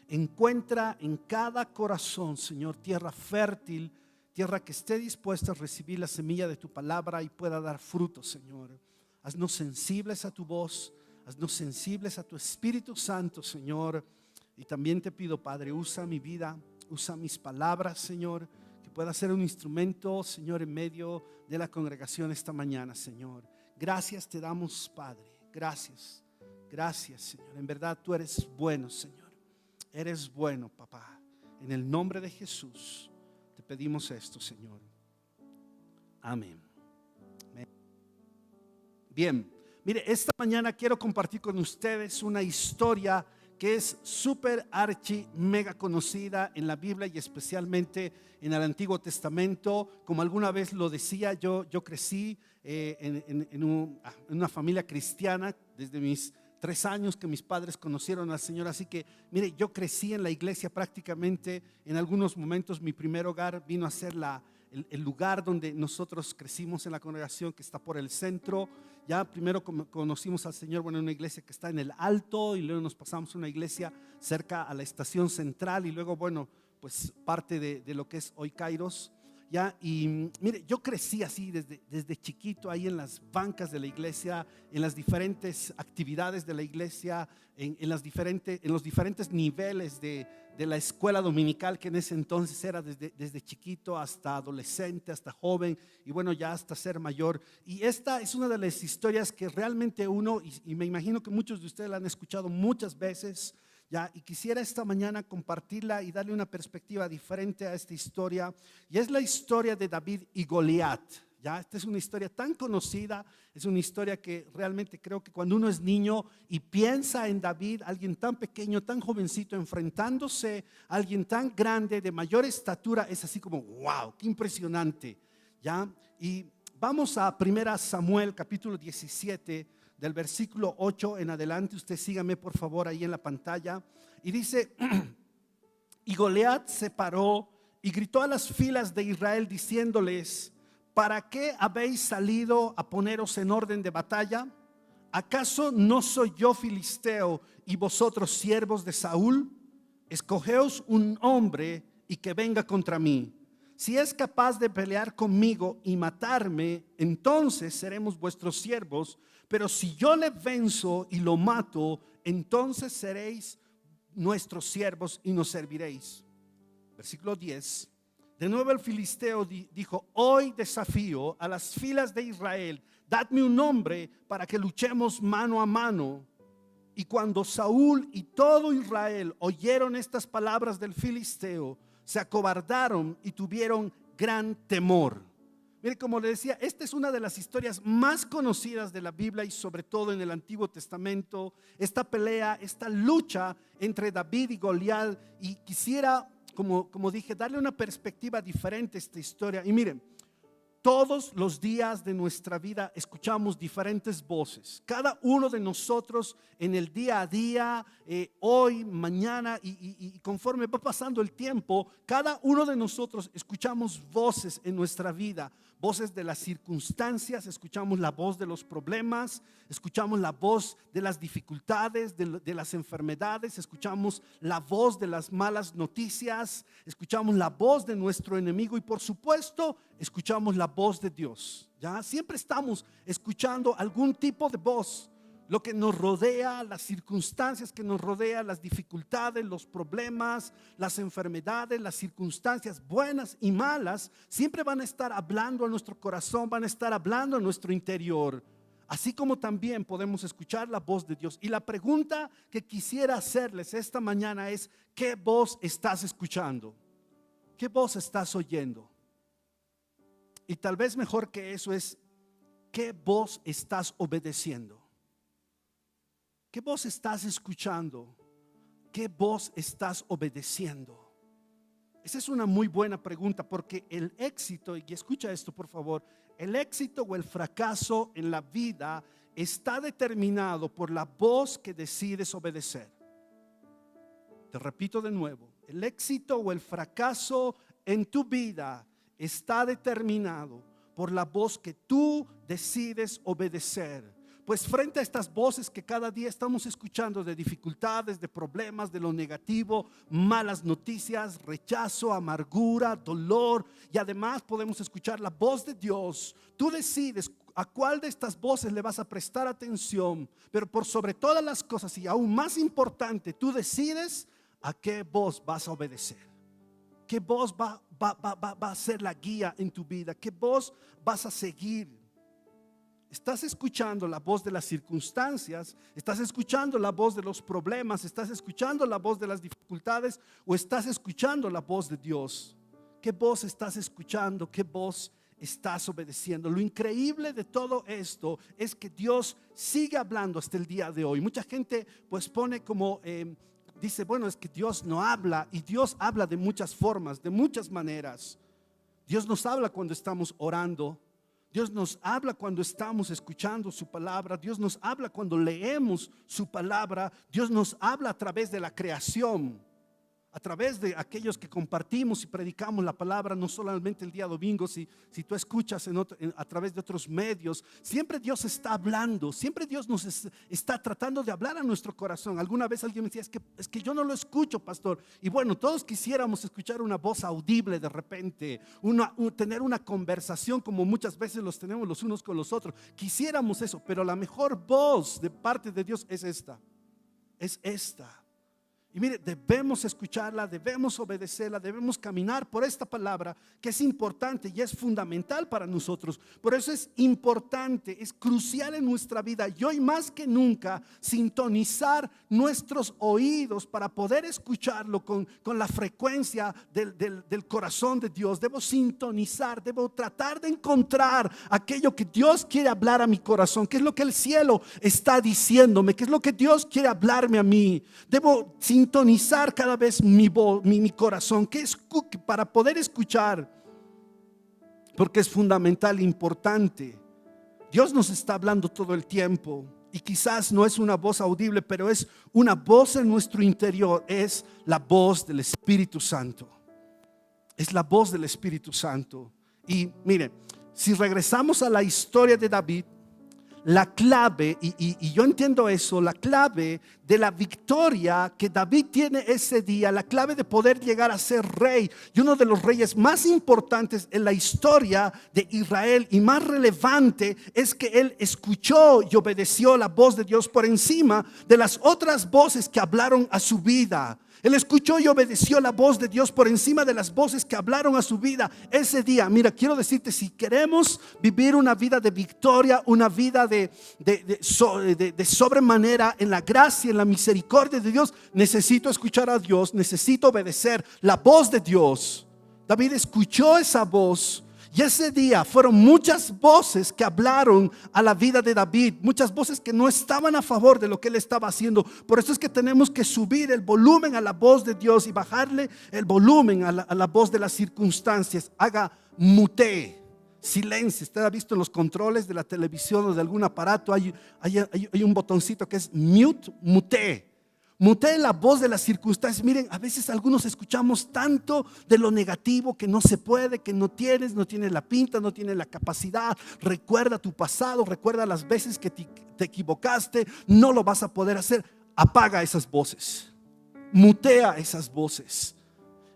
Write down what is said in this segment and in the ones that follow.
Encuentra en cada corazón, Señor, tierra fértil, tierra que esté dispuesta a recibir la semilla de tu palabra y pueda dar fruto, Señor. Haznos sensibles a tu voz, haznos sensibles a tu Espíritu Santo, Señor. Y también te pido, Padre, usa mi vida, usa mis palabras, Señor, que pueda ser un instrumento, Señor, en medio de la congregación esta mañana, Señor. Gracias te damos, Padre. Gracias, gracias, Señor. En verdad tú eres bueno, Señor. Eres bueno, papá. En el nombre de Jesús te pedimos esto, Señor. Amén. Amén. Bien, mire, esta mañana quiero compartir con ustedes una historia que es súper archi mega conocida en la Biblia y especialmente en el Antiguo Testamento. Como alguna vez lo decía, yo crecí en una familia cristiana desde mis 3 años que mis padres conocieron al Señor. Así que mire, yo crecí en la iglesia prácticamente. En algunos momentos mi primer hogar vino a ser el lugar donde nosotros crecimos en la congregación, que está por el centro. Ya primero conocimos al Señor, bueno, en una iglesia que está en el alto, y luego nos pasamos a una iglesia cerca a la estación central, y luego, bueno, pues parte de lo que es hoy Kairos. Ya, y mire, yo crecí así desde chiquito ahí en las bancas de la iglesia, en las diferentes actividades de la iglesia, en los diferentes niveles de la escuela dominical, que en ese entonces era desde chiquito hasta adolescente, hasta joven, y bueno, ya hasta ser mayor. Y esta es una de las historias que realmente uno, y me imagino que muchos de ustedes la han escuchado muchas veces, ya, y quisiera esta mañana compartirla y darle una perspectiva diferente a esta historia. Y es la historia de David y Goliat. Ya, esta es una historia tan conocida, es una historia que realmente creo que cuando uno es niño y piensa en David, alguien tan pequeño, tan jovencito, enfrentándose a alguien tan grande, de mayor estatura, es así como wow, qué impresionante. Ya, y vamos a 1 Samuel capítulo 17, del versículo 8 en adelante. Usted sígame por favor ahí en la pantalla. Y dice: y Goliat se paró y gritó a las filas de Israel diciéndoles: ¿para qué habéis salido a poneros en orden de batalla? ¿Acaso no soy yo filisteo y vosotros siervos de Saúl? Escogeos un hombre y que venga contra mí. Si es capaz de pelear conmigo y matarme, entonces seremos vuestros siervos. Pero si yo le venzo y lo mato, entonces seréis nuestros siervos y nos serviréis. Versículo 10. De nuevo el filisteo dijo: hoy desafío a las filas de Israel, dadme un hombre para que luchemos mano a mano. Y cuando Saúl y todo Israel oyeron estas palabras del filisteo, se acobardaron y tuvieron gran temor. Mire, como le decía, esta es una de las historias más conocidas de la Biblia y sobre todo en el Antiguo Testamento. Esta pelea, esta lucha entre David y Goliat. Y quisiera, como dije, darle una perspectiva diferente a esta historia. Y miren, todos los días de nuestra vida escuchamos diferentes voces. Cada uno de nosotros en el día a día, hoy, mañana y conforme va pasando el tiempo, cada uno de nosotros escuchamos voces en nuestra vida. Voces de las circunstancias, escuchamos la voz de los problemas, escuchamos la voz de las dificultades, de las enfermedades, escuchamos la voz de las malas noticias, escuchamos la voz de nuestro enemigo y por supuesto escuchamos la voz de Dios. Ya siempre estamos escuchando algún tipo de voz. Lo que nos rodea, las circunstancias que nos rodean, las dificultades, los problemas, las enfermedades, las circunstancias buenas y malas, siempre van a estar hablando a nuestro corazón, van a estar hablando a nuestro interior. Así como también podemos escuchar la voz de Dios. Y la pregunta que quisiera hacerles esta mañana es: ¿qué voz estás escuchando? ¿Qué voz estás oyendo? Y tal vez mejor que eso es: ¿qué voz estás obedeciendo? ¿Qué voz estás escuchando? ¿Qué voz estás obedeciendo? Esa es una muy buena pregunta, porque el éxito, y escucha esto por favor, el éxito o el fracaso en la vida está determinado por la voz que decides obedecer. Te repito de nuevo, el éxito o el fracaso en tu vida está determinado por la voz que tú decides obedecer. pues frente a estas voces que cada día estamos escuchando de dificultades, de problemas, de lo negativo, malas noticias, rechazo, amargura, dolor, y además podemos escuchar la voz de Dios. Tú decides a cuál de estas voces le vas a prestar atención, pero por sobre todas las cosas y aún más importante, tú decides a qué voz vas a obedecer. ¿Qué voz va a ser la guía en tu vida? ¿Qué voz vas a seguir? ¿Estás escuchando la voz de las circunstancias? ¿Estás escuchando la voz de los problemas? ¿Estás escuchando la voz de las dificultades? ¿O estás escuchando la voz de Dios? ¿Qué voz estás escuchando? ¿Qué voz estás obedeciendo? Lo increíble de todo esto es que Dios sigue hablando hasta el día de hoy. Mucha gente pues pone como dice, bueno, es que Dios no habla, y Dios habla de muchas formas, de muchas maneras. Dios nos habla cuando estamos orando. Dios nos habla cuando estamos escuchando su palabra. Dios nos habla cuando leemos su palabra. Dios nos habla a través de la creación, a través de aquellos que compartimos y predicamos la palabra, no solamente el día domingo, si tú escuchas a través de otros medios. Siempre Dios está hablando, siempre Dios nos está tratando de hablar a nuestro corazón. Alguna vez alguien me decía, es que yo no lo escucho, pastor. Y bueno, todos quisiéramos escuchar una voz audible de repente, tener una conversación como muchas veces los tenemos los unos con los otros. Quisiéramos eso, pero la mejor voz de parte de Dios es esta. Es esta. Y mire, debemos escucharla, debemos obedecerla, debemos caminar por esta palabra que es importante y es fundamental para nosotros. Por eso es importante, es crucial en nuestra vida y hoy más que nunca sintonizar nuestros oídos para poder escucharlo con la frecuencia del corazón de Dios. Debo sintonizar, debo tratar de encontrar aquello que Dios quiere hablar a mi corazón. ¿Qué es lo que el cielo está diciéndome? ¿Qué es lo que Dios quiere hablarme a mí? Debo sintonizar cada vez mi voz, mi corazón, que es para poder escuchar, porque es fundamental, importante. Dios nos está hablando todo el tiempo y quizás no es una voz audible, pero es una voz en nuestro interior. Es la voz del Espíritu Santo. Es la voz del Espíritu Santo. Y mire, si regresamos a la historia de David, la clave, y yo entiendo eso, la clave de la victoria que David tiene ese día, la clave de poder llegar a ser rey y uno de los reyes más importantes en la historia de Israel y más relevante, es que él escuchó y obedeció la voz de Dios por encima de las otras voces que hablaron a su vida. Él escuchó y obedeció la voz de Dios por encima de las voces que hablaron a su vida ese día. Mira, quiero decirte, si queremos vivir una vida de victoria, una vida de sobremanera en la gracia, en la misericordia de Dios, necesito escuchar a Dios, necesito obedecer la voz de Dios. David escuchó esa voz. Y ese día fueron muchas voces que hablaron a la vida de David, muchas voces que no estaban a favor de lo que él estaba haciendo. Por eso es que tenemos que subir el volumen a la voz de Dios y bajarle el volumen a la voz de las circunstancias. Haga mute, silencio. Usted ha visto en los controles de la televisión o de algún aparato, hay un botoncito que es mute, mute. Muté la voz de las circunstancias. Miren, a veces algunos escuchamos tanto de lo negativo, que no se puede, que no tienes la pinta, no tienes la capacidad. Recuerda tu pasado, recuerda las veces que te equivocaste, no lo vas a poder hacer. Apaga esas voces, mutea esas voces.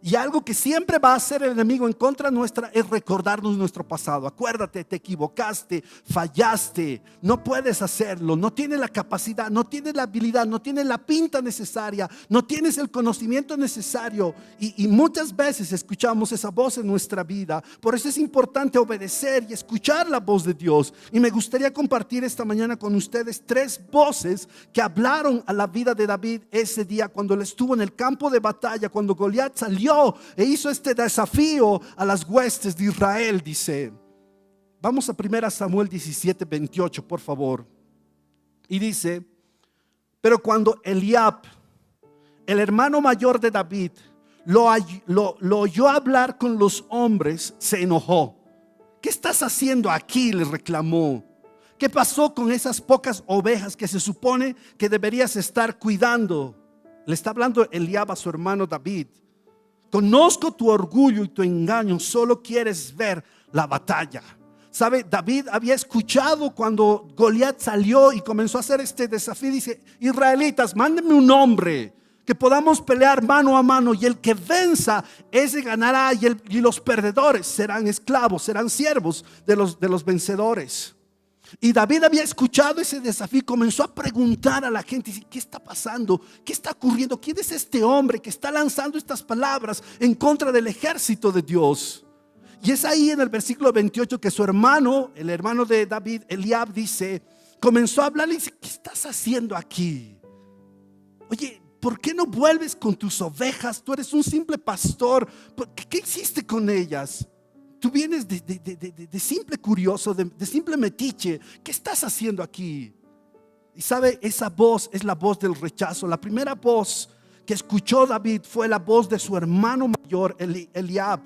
Y algo que siempre va a hacer el enemigo en contra nuestra es recordarnos nuestro pasado. Acuérdate, te equivocaste, fallaste, no puedes hacerlo, no tienes la capacidad, no tienes la habilidad, no tienes la pinta necesaria, no tienes el conocimiento necesario. Y muchas veces escuchamos esa voz en nuestra vida. Por eso es importante obedecer y escuchar la voz de Dios. Y me gustaría compartir esta mañana con ustedes 3 voces que hablaron a la vida de David ese día cuando él estuvo en el campo de batalla, cuando Goliat salió e hizo este desafío a las huestes de Israel. Dice, vamos a 1 Samuel 17:28, por favor. Y dice, pero cuando Eliab, el hermano mayor de David, lo oyó hablar con los hombres, se enojó. ¿Qué estás haciendo aquí?, le reclamó. ¿Qué pasó con esas pocas ovejas que se supone que deberías estar cuidando? Le está hablando Eliab a su hermano David. Conozco tu orgullo y tu engaño, solo quieres ver la batalla. ¿Sabe? David había escuchado cuando Goliat salió y comenzó a hacer este desafío. Dice: israelitas, mándenme un hombre que podamos pelear mano a mano, y el que venza, ese ganará, y los perdedores serán esclavos, serán siervos de los vencedores. Y David había escuchado ese desafío y comenzó a preguntar a la gente: ¿qué está pasando? ¿Qué está ocurriendo? ¿Quién es este hombre que está lanzando estas palabras en contra del ejército de Dios? Y es ahí en el versículo 28 que su hermano, el hermano de David, Eliab, dice, comenzó a hablar y dice: ¿qué estás haciendo aquí? Oye, ¿por qué no vuelves con tus ovejas? Tú eres un simple pastor. ¿Qué hiciste con ellas? Tú vienes de simple curioso, de simple metiche. ¿Qué estás haciendo aquí? Y sabe, esa voz es la voz del rechazo. La primera voz que escuchó David fue la voz de su hermano mayor, Eliab.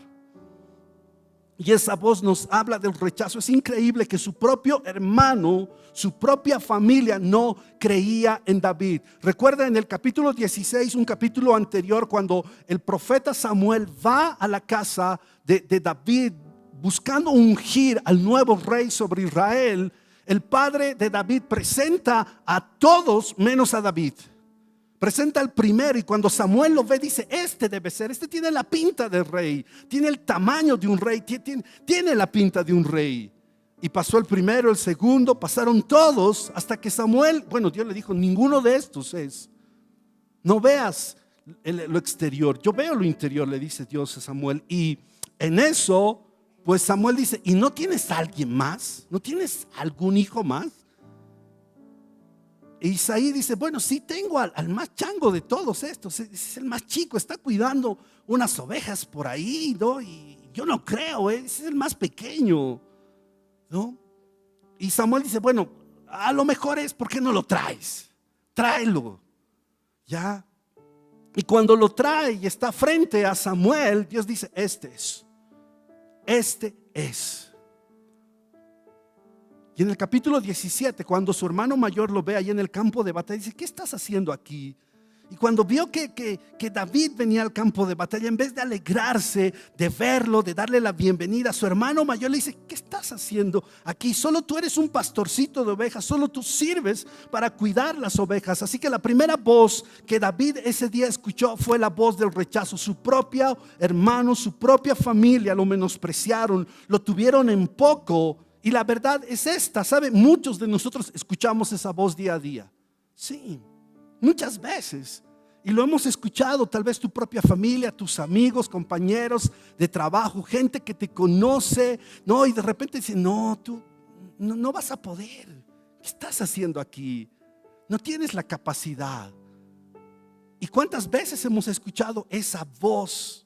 Y esa voz nos habla del rechazo. Es increíble que su propio hermano, su propia familia no creía en David. Recuerda en el capítulo 16, un capítulo anterior, cuando el profeta Samuel va a la casa de David buscando ungir al nuevo rey sobre Israel. El padre de David presenta a todos menos a David. Presenta al primero, y cuando Samuel lo ve dice: este debe ser, este tiene la pinta de rey, tiene el tamaño de un rey, tiene la pinta de un rey. Y pasó el primero, el segundo, pasaron todos, hasta que Samuel, Dios le dijo: ninguno de estos es. No veas lo exterior, yo veo lo interior, le dice Dios a Samuel. Y en eso, pues Samuel dice: ¿y no tienes a alguien más? ¿No tienes algún hijo más? E Isaí dice: bueno, sí tengo al más chango de todos estos, es el más chico, está cuidando unas ovejas por ahí, ¿no? Y yo no creo, es el más pequeño, ¿no? Y Samuel dice: bueno, a lo mejor es, ¿por qué no lo traes? Tráelo, ¿ya? Y cuando lo trae y está frente a Samuel, Dios dice: este es. Y en el capítulo 17, cuando su hermano mayor lo ve ahí en el campo de batalla, dice: ¿qué estás haciendo aquí? Y cuando vio que David venía al campo de batalla, en vez de alegrarse, de verlo, de darle la bienvenida, su hermano mayor le dice: ¿qué estás haciendo aquí? Solo tú eres un pastorcito de ovejas, solo tú sirves para cuidar las ovejas. Así que la primera voz que David ese día escuchó fue la voz del rechazo. Su propio hermano, su propia familia lo menospreciaron, lo tuvieron en poco. Y la verdad es esta, ¿sabe? Muchos de nosotros escuchamos esa voz día a día. Sí, muchas veces. Y lo hemos escuchado, tal vez tu propia familia, tus amigos, compañeros de trabajo, gente que te conoce, ¿no? Y de repente dicen: no, tú no vas a poder. ¿Qué estás haciendo aquí? No tienes la capacidad. ¿Y cuántas veces hemos escuchado esa voz?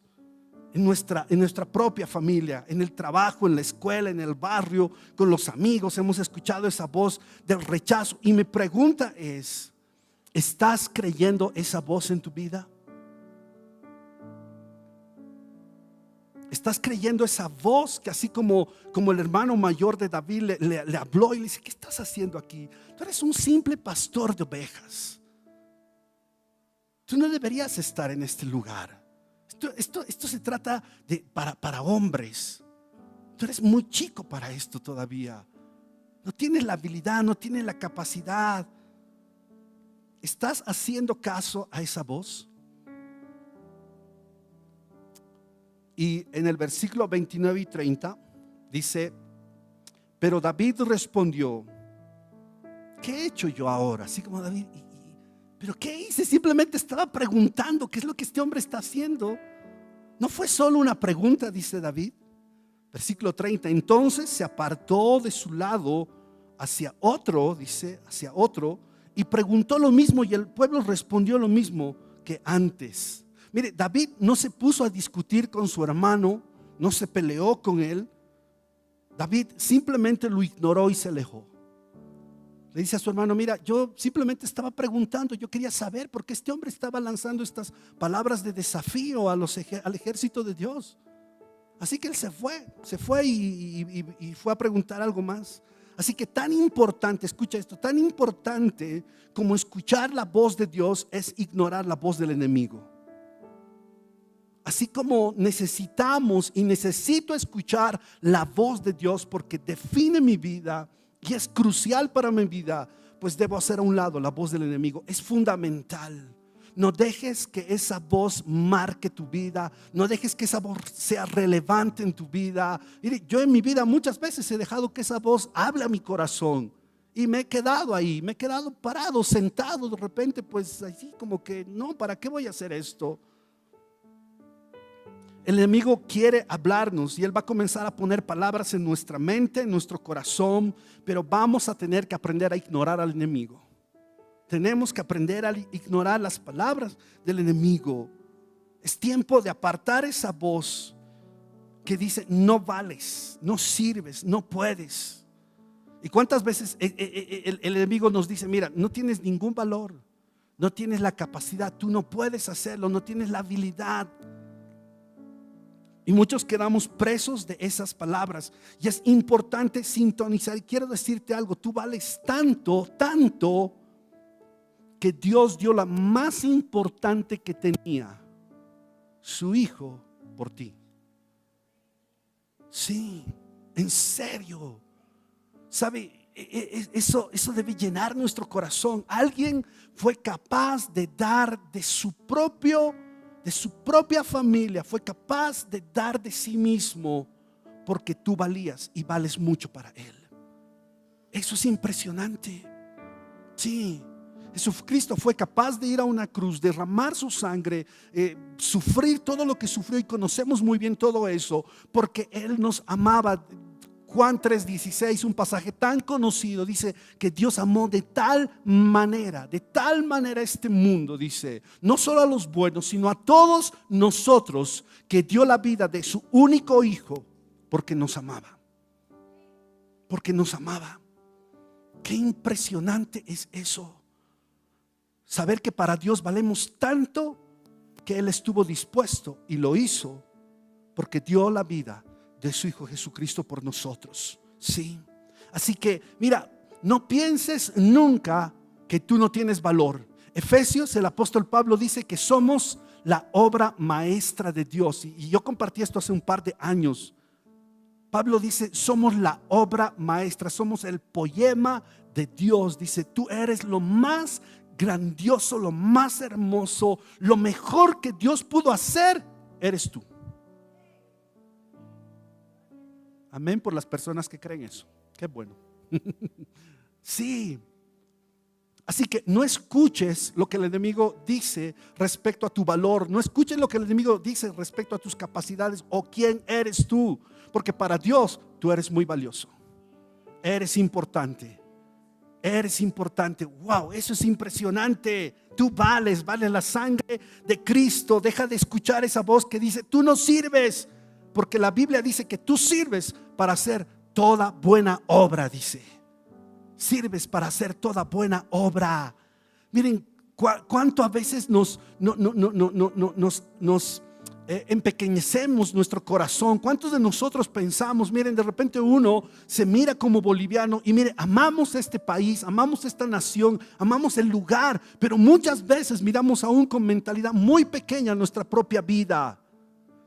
En nuestra propia familia, en el trabajo, en la escuela, en el barrio, con los amigos, hemos escuchado esa voz del rechazo. Y mi pregunta es: ¿estás creyendo esa voz en tu vida? ¿Estás creyendo esa voz que, así como el hermano mayor de David le habló y le dice: ¿qué estás haciendo aquí? Tú eres un simple pastor de ovejas. Tú no deberías estar en este lugar. Esto se trata para hombres. Tú eres muy chico para esto todavía. No tienes la habilidad, no tienes la capacidad. ¿Estás haciendo caso a esa voz? Y en el versículo 29 y 30 dice: pero David respondió: ¿qué he hecho yo ahora? Así como David: ¿pero qué hice? Simplemente estaba preguntando qué es lo que este hombre está haciendo. No fue solo una pregunta, dice David. Versículo 30: entonces se apartó de su lado hacia otro, dice, hacia otro, y preguntó lo mismo, y el pueblo respondió lo mismo que antes. Mire, David no se puso a discutir con su hermano, no se peleó con él. David simplemente lo ignoró y se alejó. Le dice a su hermano: mira, yo simplemente estaba preguntando, yo quería saber por qué este hombre estaba lanzando estas palabras de desafío al ejército de Dios. Así que él se fue y fue a preguntar algo más. Así que tan importante, escucha esto, tan importante como escuchar la voz de Dios es ignorar la voz del enemigo. Así como necesitamos y necesito escuchar la voz de Dios porque define mi vida y es crucial para mi vida, pues debo hacer a un lado la voz del enemigo. Es fundamental. No dejes que esa voz marque tu vida. No dejes que esa voz sea relevante en tu vida. Mire, yo en mi vida muchas veces he dejado que esa voz hable a mi corazón. Y me he quedado ahí, me he quedado parado, sentado de repente, pues así como que no, ¿para qué voy a hacer esto? El enemigo quiere hablarnos y él va a comenzar a poner palabras en nuestra mente, en nuestro corazón, pero vamos a tener que aprender a ignorar al enemigo. Tenemos que aprender a ignorar las palabras del enemigo. Es tiempo de apartar esa voz que dice no vales, no sirves, no puedes. ¿Y cuántas veces el enemigo nos dice, mira, no tienes ningún valor, no tienes la capacidad, tú no puedes hacerlo, no tienes la habilidad? Y muchos quedamos presos de esas palabras. Y es importante sintonizar. Y quiero decirte algo, tú vales tanto, tanto, que Dios dio la más importante que tenía, su hijo, por ti. Sí, en serio. ¿Sabe? Eso debe llenar nuestro corazón. Alguien fue capaz de dar de su propia familia, fue capaz de dar de sí mismo, porque tú valías y vales mucho para Él. Eso es impresionante. Sí, Jesucristo fue capaz de ir a una cruz, derramar su sangre, sufrir todo lo que sufrió, y conocemos muy bien todo eso, porque Él nos amaba. Juan 3:16, un pasaje tan conocido, dice que Dios amó de tal manera este mundo, dice, no solo a los buenos, sino a todos nosotros, que dio la vida de su único hijo, porque nos amaba. Porque nos amaba. Qué impresionante es eso. Saber que para Dios valemos tanto, que Él estuvo dispuesto y lo hizo, porque dio la vida de su hijo Jesucristo por nosotros. Sí. Así que mira, no pienses nunca que tú no tienes valor. Efesios, el apóstol Pablo dice que somos la obra maestra de Dios, y yo compartí esto hace un par de años. Pablo dice, somos la obra maestra, somos el poema de Dios. Dice, tú eres lo más grandioso, lo más hermoso, lo mejor que Dios pudo hacer, eres tú. Amén por las personas que creen eso. Qué bueno. Sí. Así que no escuches lo que el enemigo dice respecto a tu valor. No escuches lo que el enemigo dice respecto a tus capacidades o quién eres tú. Porque para Dios tú eres muy valioso. Eres importante. Eres importante. Wow, eso es impresionante. Tú vales la sangre de Cristo. Deja de escuchar esa voz que dice, tú no sirves. Porque la Biblia dice que tú sirves para hacer toda buena obra, dice. Sirves para hacer toda buena obra. Miren, cuánto a veces nos empequeñecemos nuestro corazón. ¿Cuántos de nosotros pensamos, miren, de repente uno se mira como boliviano y mire, amamos este país, amamos esta nación, amamos el lugar, pero muchas veces miramos aún con mentalidad muy pequeña nuestra propia vida.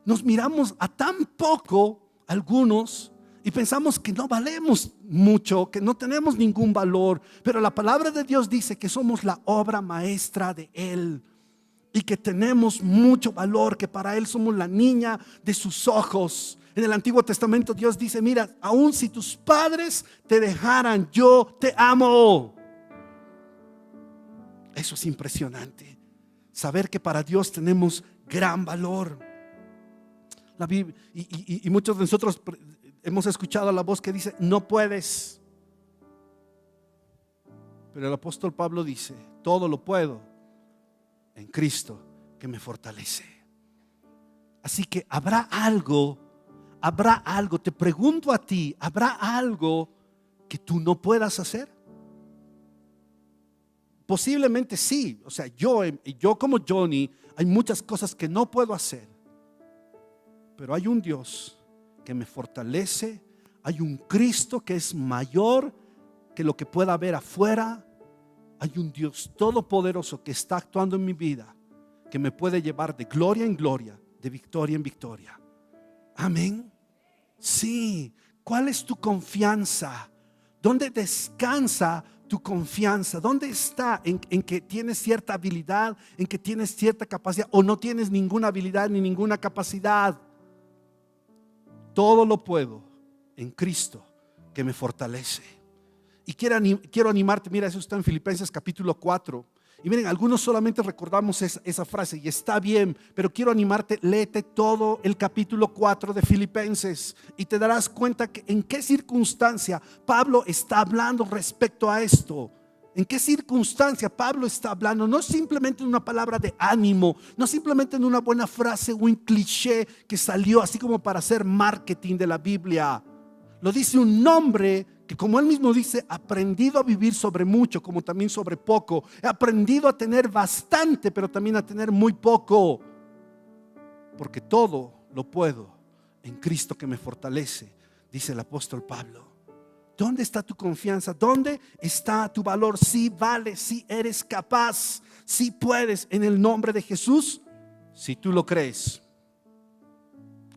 Nos miramos a tan poco algunos y pensamos que no valemos mucho, que no tenemos ningún valor, pero la palabra de Dios dice que somos la obra maestra de Él y que tenemos mucho valor, que para Él somos la niña de sus ojos. En el Antiguo Testamento Dios dice, mira, aun si tus padres te dejaran, yo te amo. Eso es impresionante, saber que para Dios tenemos gran valor. La Biblia, y muchos de nosotros hemos escuchado la voz que dice, no puedes. Pero el apóstol Pablo dice, todo lo puedo en Cristo que me fortalece. Así que habrá algo, te pregunto a ti, ¿habrá algo que tú no puedas hacer? Posiblemente sí. O sea, yo como Johnny, hay muchas cosas que no puedo hacer. Pero hay un Dios que me fortalece, hay un Cristo que es mayor que lo que pueda haber afuera, hay un Dios todopoderoso que está actuando en mi vida, que me puede llevar de gloria en gloria, de victoria en victoria. Amén. Sí. ¿Cuál es tu confianza? ¿Dónde descansa tu confianza? ¿Dónde está? ¿En que tienes cierta habilidad? ¿En que tienes cierta capacidad? ¿O no tienes ninguna habilidad ni ninguna capacidad? Todo lo puedo en Cristo que me fortalece. Y quiero animarte. Mira, eso está en Filipenses capítulo 4. Y miren, algunos solamente recordamos esa frase y está bien, pero quiero animarte, léete todo el capítulo 4 de Filipenses y te darás cuenta que en qué circunstancia Pablo está hablando respecto a esto. ¿En qué circunstancia Pablo está hablando? No simplemente en una palabra de ánimo, no simplemente en una buena frase o un cliché que salió así como para hacer marketing de la Biblia. Lo dice un hombre que, como él mismo dice, ha aprendido a vivir sobre mucho como también sobre poco. He aprendido a tener bastante, pero también a tener muy poco. Porque todo lo puedo en Cristo que me fortalece, dice el apóstol Pablo. ¿Dónde está tu confianza? ¿Dónde está tu valor? Si vales, si eres capaz, si puedes, en el nombre de Jesús, si tú lo crees.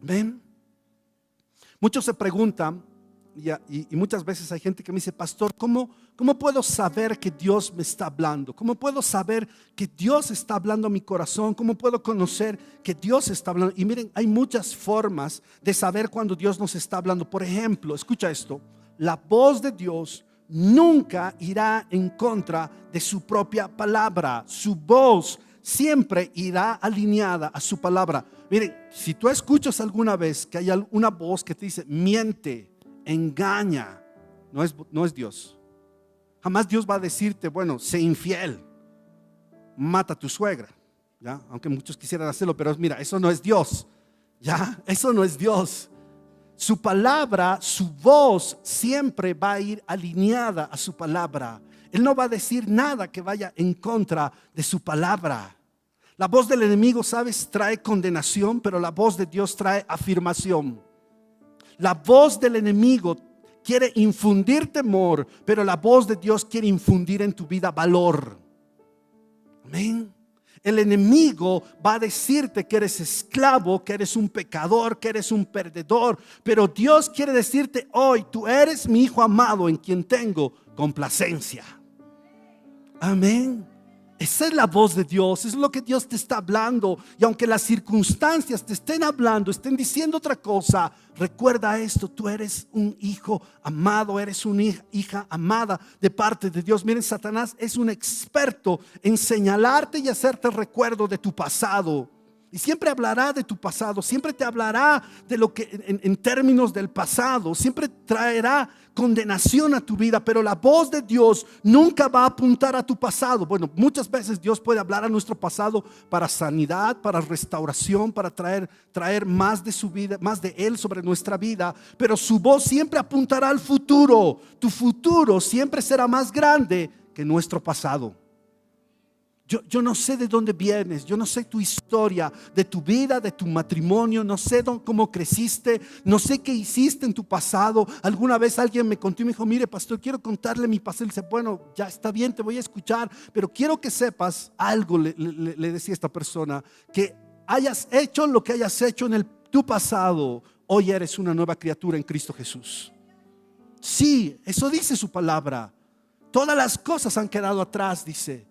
¿Ven? Muchos se preguntan, y muchas veces hay gente que me dice: pastor, ¿cómo puedo saber que Dios me está hablando? ¿Cómo puedo saber que Dios está hablando a mi corazón? ¿Cómo puedo conocer que Dios está hablando? Y miren, hay muchas formas de saber cuando Dios nos está hablando. Por ejemplo, escucha esto: la voz de Dios nunca irá en contra de su propia palabra. Su voz siempre irá alineada a su palabra. Miren, si tú escuchas alguna vez que hay una voz que te dice miente, engaña, no es Dios. Jamás Dios va a decirte, bueno, sé infiel, mata a tu suegra, ¿ya? Aunque muchos quisieran hacerlo, pero mira, eso no es Dios, ¿ya? Eso no es Dios. Su palabra, su voz siempre va a ir alineada a su palabra. Él no va a decir nada que vaya en contra de su palabra. La voz del enemigo, ¿sabes?, trae condenación, pero la voz de Dios trae afirmación. La voz del enemigo quiere infundir temor, pero la voz de Dios quiere infundir en tu vida valor. Amén. El enemigo va a decirte que eres esclavo, que eres un pecador, que eres un perdedor, pero Dios quiere decirte hoy: tú eres mi hijo amado en quien tengo complacencia. Amén. Esa es la voz de Dios, es lo que Dios te está hablando. Y aunque las circunstancias te estén hablando, estén diciendo otra cosa, recuerda esto: tú eres un hijo amado, eres una hija amada de parte de Dios. Miren, Satanás es un experto en señalarte y hacerte recuerdo de tu pasado. Y siempre hablará de tu pasado, siempre te hablará de lo que en términos del pasado, siempre traerá condenación a tu vida, pero la voz de Dios nunca va a apuntar a tu pasado. Bueno, muchas veces Dios puede hablar a nuestro pasado para sanidad, para restauración, para traer más de su vida, más de Él sobre nuestra vida, pero su voz siempre apuntará al futuro. Tu futuro siempre será más grande que nuestro pasado. Yo no sé de dónde vienes, yo no sé tu historia, de tu vida, de tu matrimonio, no sé cómo creciste, no sé qué hiciste en tu pasado. Alguna vez alguien me contó y me dijo: mire, pastor, quiero contarle mi pasado. Y dice: bueno, ya está bien, te voy a escuchar, pero quiero que sepas algo, le decía esta persona, que hayas hecho lo que hayas hecho en tu pasado, hoy eres una nueva criatura en Cristo Jesús. Sí, eso dice su palabra. Todas las cosas han quedado atrás, dice.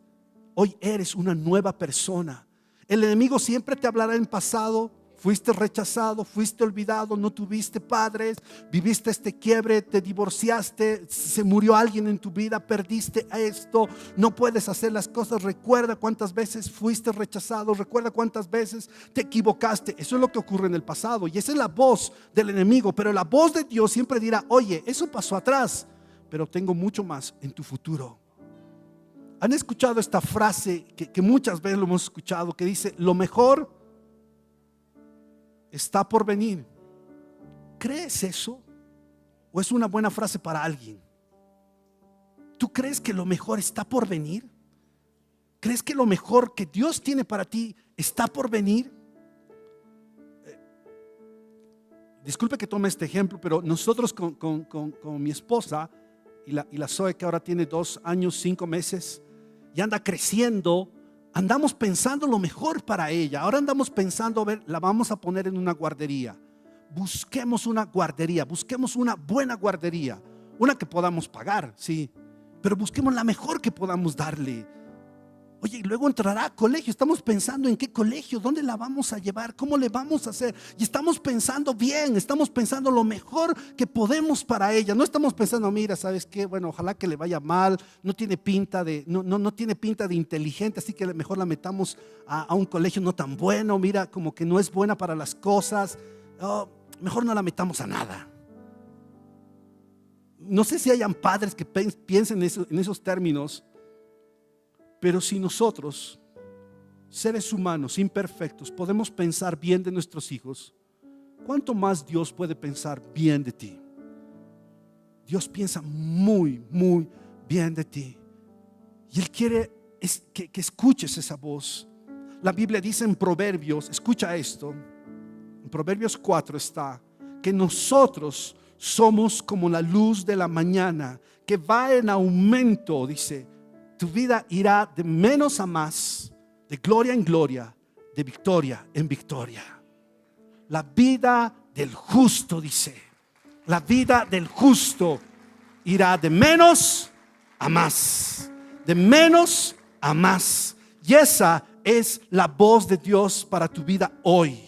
Hoy eres una nueva persona. El enemigo siempre te hablará en pasado. Fuiste rechazado, fuiste olvidado, no tuviste padres, viviste este quiebre, te divorciaste, se murió alguien en tu vida, perdiste esto, no puedes hacer las cosas. Recuerda cuántas veces fuiste rechazado, recuerda cuántas veces te equivocaste. Eso es lo que ocurre en el pasado y esa es la voz del enemigo. Pero la voz de Dios siempre dirá: oye, eso pasó atrás, pero tengo mucho más en tu futuro. ¿Han escuchado esta frase que muchas veces lo hemos escuchado, que dice: lo mejor está por venir? ¿Crees eso? ¿O es una buena frase para alguien? ¿Tú crees que lo mejor está por venir? ¿Crees que lo mejor que Dios tiene para ti está por venir? Disculpe que tome este ejemplo, pero nosotros con mi esposa y la Zoe, que ahora tiene 2 años, 5 meses, y anda creciendo, andamos pensando lo mejor para ella. Ahora andamos pensando, a ver, la vamos a poner en una guardería. Busquemos una guardería, busquemos una buena guardería, una que podamos pagar, sí, pero busquemos la mejor que podamos darle. Oye, y luego entrará a colegio. Estamos pensando en qué colegio, dónde la vamos a llevar, cómo le vamos a hacer. Y estamos pensando bien, estamos pensando lo mejor que podemos para ella. No estamos pensando, mira, ¿sabes qué? Bueno, ojalá que le vaya mal, no tiene pinta de, no tiene pinta de inteligente, así que mejor la metamos a un colegio no tan bueno. Mira, como que no es buena para las cosas. Oh, mejor no la metamos a nada. No sé si hayan padres que piensen en esos términos. Pero si nosotros, seres humanos imperfectos, podemos pensar bien de nuestros hijos, ¿cuánto más Dios puede pensar bien de ti? Dios piensa muy, muy bien de ti. Y Él quiere que escuches esa voz. La Biblia dice en Proverbios, escucha esto, en Proverbios 4 está, que nosotros somos como la luz de la mañana, que va en aumento, dice. Tu vida irá de menos a más, de gloria en gloria, de victoria en victoria. La vida del justo, dice, la vida del justo irá de menos a más, de menos a más. Y esa es la voz de Dios para tu vida hoy.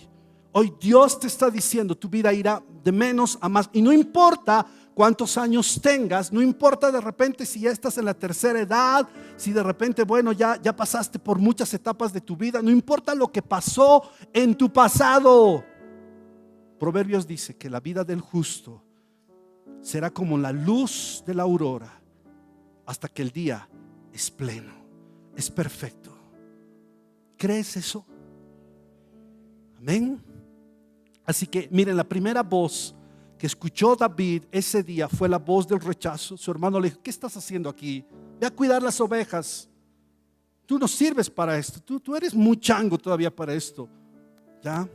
Hoy Dios te está diciendo, tu vida irá de menos a más. Y no importa cuántos años tengas, no importa de repente si ya estás en la tercera edad, si de repente, bueno, ya pasaste por muchas etapas de tu vida, no importa lo que pasó en tu pasado. Proverbios dice que la vida del justo será como la luz de la aurora hasta que el día es pleno, es perfecto. ¿Crees eso? Amén. Así que miren, la primera voz que escuchó David ese día fue la voz del rechazo. Su hermano le dijo, ¿qué estás haciendo aquí? Ve a cuidar las ovejas. Tú no sirves para esto. Tú eres muy chango todavía para esto. ¿Ya?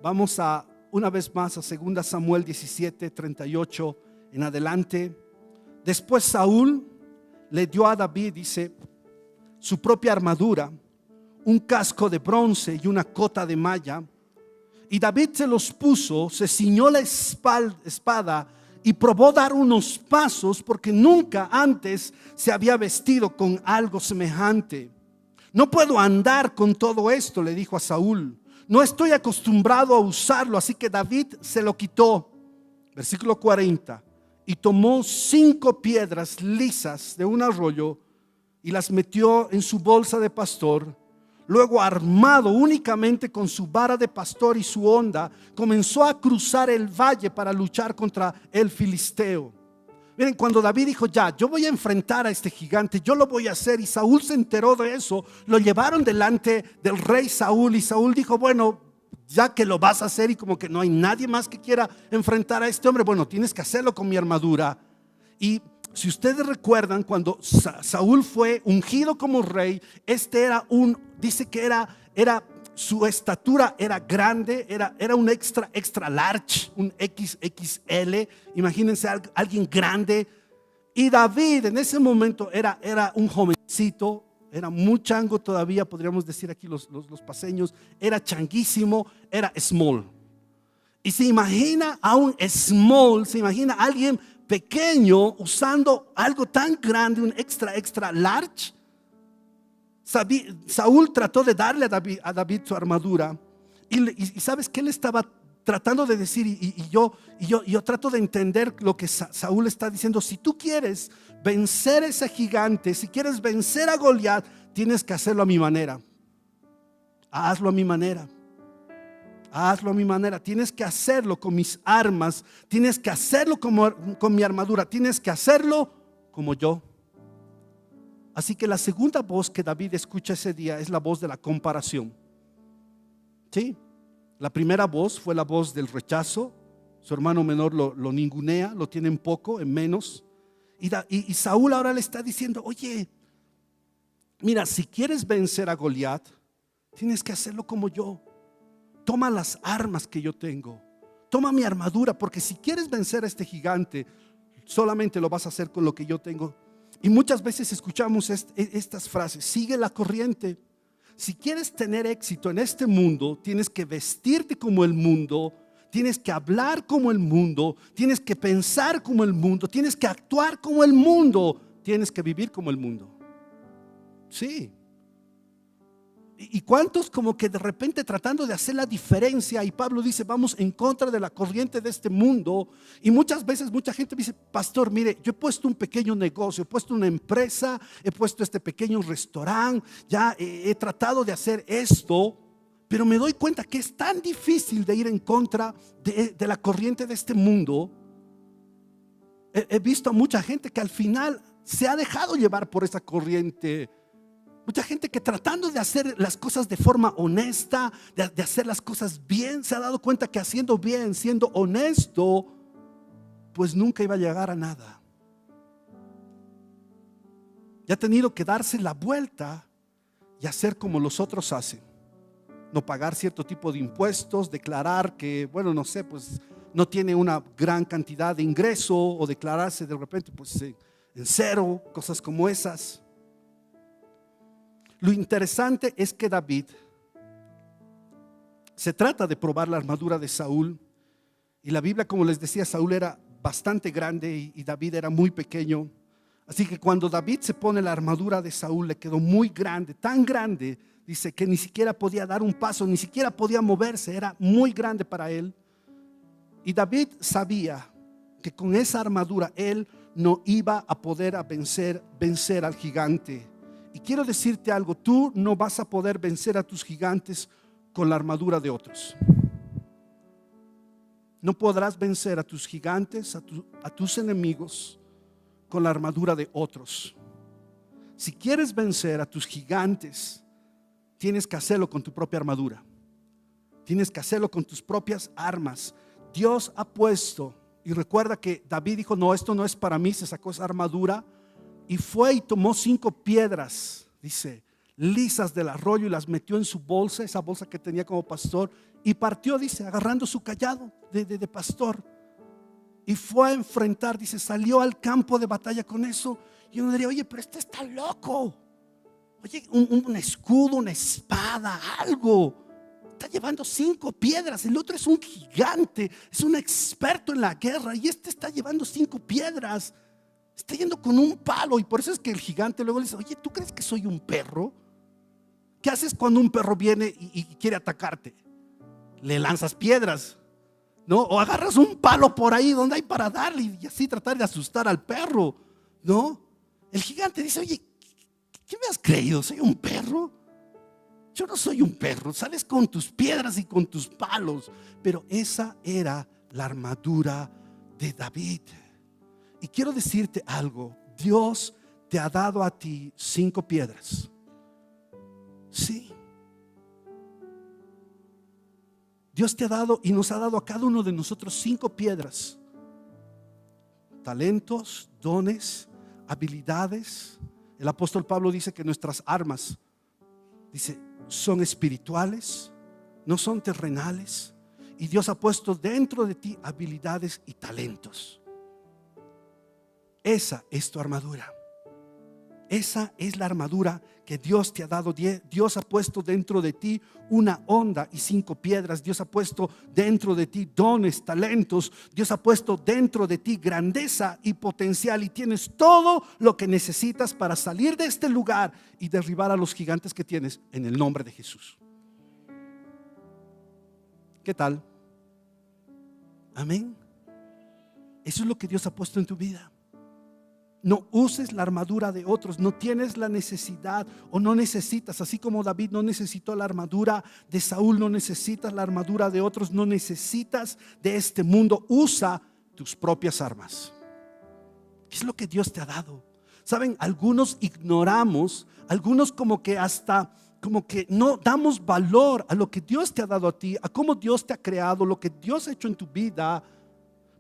Vamos a una vez más a 2 Samuel 17, 38 en adelante. Después Saúl le dio a David, dice, su propia armadura, un casco de bronce y una cota de malla. Y David se los puso, se ciñó la espada y probó dar unos pasos porque nunca antes se había vestido con algo semejante. No puedo andar con todo esto, le dijo a Saúl. No estoy acostumbrado a usarlo, así que David se lo quitó. Versículo 40. Y tomó 5 piedras lisas de un arroyo y las metió en su bolsa de pastor. Luego, armado únicamente con su vara de pastor y su honda, comenzó a cruzar el valle para luchar contra el filisteo. Miren, cuando David dijo, ya, yo voy a enfrentar a este gigante, yo lo voy a hacer, y Saúl se enteró de eso, lo llevaron delante del rey Saúl, y Saúl dijo, bueno, ya que lo vas a hacer y como que no hay nadie más que quiera enfrentar a este hombre, bueno, tienes que hacerlo con mi armadura. Y si ustedes recuerdan, cuando Saúl fue ungido como rey, dice que era su estatura era grande, era un extra large, un XXL. Imagínense alguien grande. Y David en ese momento era un jovencito, era muy chango todavía, podríamos decir aquí los paseños, era changuísimo, era small. Y se imagina a un small, se imagina a alguien pequeño usando algo tan grande, un extra large. Saúl trató de darle a David su armadura y ¿sabes qué le estaba tratando de decir? Y yo trato de entender lo que Saúl está diciendo. Si tú quieres vencer a ese gigante, si quieres vencer a Goliat, tienes que hacerlo a mi manera. Hazlo a mi manera. Hazlo a mi manera, tienes que hacerlo con mis armas, tienes que hacerlo con mi armadura, tienes que hacerlo como yo. Así que la segunda voz que David escucha ese día es la voz de la comparación. ¿Sí? La primera voz fue la voz del rechazo. Su hermano menor lo ningunea, lo tiene en poco, en menos. Y Saúl ahora le está diciendo, oye, mira, si quieres vencer a Goliat, tienes que hacerlo como yo. Toma las armas que yo tengo, toma mi armadura, porque si quieres vencer a este gigante, solamente lo vas a hacer con lo que yo tengo. Y muchas veces escuchamos estas frases: sigue la corriente. Si quieres tener éxito en este mundo, tienes que vestirte como el mundo, tienes que hablar como el mundo, tienes que pensar como el mundo, tienes que actuar como el mundo, tienes que vivir como el mundo. Sí. ¿Y cuántos como que de repente tratando de hacer la diferencia? Y Pablo dice: vamos en contra de la corriente de este mundo. Y muchas veces mucha gente dice: pastor, mire, yo he puesto un pequeño negocio, he puesto una empresa, he puesto este pequeño restaurante, ya he tratado de hacer esto, pero me doy cuenta que es tan difícil de ir en contra de la corriente de este mundo. He visto a mucha gente que al final se ha dejado llevar por esa corriente. Mucha gente que tratando de hacer las cosas de forma honesta, de hacer las cosas bien, se ha dado cuenta que haciendo bien, siendo honesto, pues nunca iba a llegar a nada. Y ha tenido que darse la vuelta y hacer como los otros hacen. No pagar cierto tipo de impuestos, declarar que, bueno, no sé, pues no tiene una gran cantidad de ingreso, o declararse de repente pues en cero, cosas como esas. Lo interesante es que David, se trata de probar la armadura de Saúl, y la Biblia, como les decía, Saúl era bastante grande y David era muy pequeño. Así que cuando David se pone la armadura de Saúl, le quedó muy grande, tan grande, dice que ni siquiera podía dar un paso, ni siquiera podía moverse, era muy grande para él. Y David sabía que con esa armadura él no iba a poder vencer al gigante. Y quiero decirte algo: tú no vas a poder vencer a tus gigantes con la armadura de otros. No podrás vencer a tus gigantes, a tus enemigos con la armadura de otros. Si quieres vencer a tus gigantes, tienes que hacerlo con tu propia armadura. Tienes que hacerlo con tus propias armas. Dios ha puesto, y recuerda que David dijo: no, esto no es para mí. Se sacó esa armadura y fue y tomó 5 piedras, dice, lisas del arroyo, y las metió en su bolsa, esa bolsa que tenía como pastor, y partió, dice, agarrando su cayado de pastor, y fue a enfrentar, dice, salió al campo de batalla con eso. Y uno diría: oye, pero este está loco. Oye, un escudo, una espada, algo. Está llevando 5 piedras. El otro es un gigante, es un experto en la guerra, y este está llevando 5 piedras. Está yendo con un palo. Y por eso es que el gigante luego le dice: oye, ¿tú crees que soy un perro? ¿Qué haces cuando un perro viene y quiere atacarte? Le lanzas piedras, ¿no? O agarras un palo por ahí donde hay para darle, y así tratar de asustar al perro, ¿no? El gigante dice: oye, ¿qué me has creído? ¿Soy un perro? Yo no soy un perro. Sales con tus piedras y con tus palos. Pero esa era la armadura de David. Y quiero decirte algo: Dios te ha dado a ti 5 piedras. Sí. Dios te ha dado y nos ha dado a cada uno de nosotros 5 piedras. Talentos, dones, habilidades. El apóstol Pablo dice que nuestras armas, dice, son espirituales, no son terrenales. Y Dios ha puesto dentro de ti habilidades y talentos. Esa es tu armadura. Esa es la armadura que Dios te ha dado. Dios ha puesto dentro de ti una honda y 5 piedras. Dios ha puesto dentro de ti dones, talentos. Dios ha puesto dentro de ti grandeza y potencial. Y tienes todo lo que necesitas para salir de este lugar y derribar a los gigantes que tienes en el nombre de Jesús. ¿Qué tal? Amén. Eso es lo que Dios ha puesto en tu vida. No uses la armadura de otros. No tienes la necesidad, o no necesitas, así como David no necesitó la armadura de Saúl, no necesitas la armadura de otros, no necesitas de este mundo. Usa tus propias armas. ¿Qué es lo que Dios te ha dado? Saben, algunos ignoramos, algunos como que no damos valor a lo que Dios te ha dado a ti, a cómo Dios te ha creado, lo que Dios ha hecho en tu vida.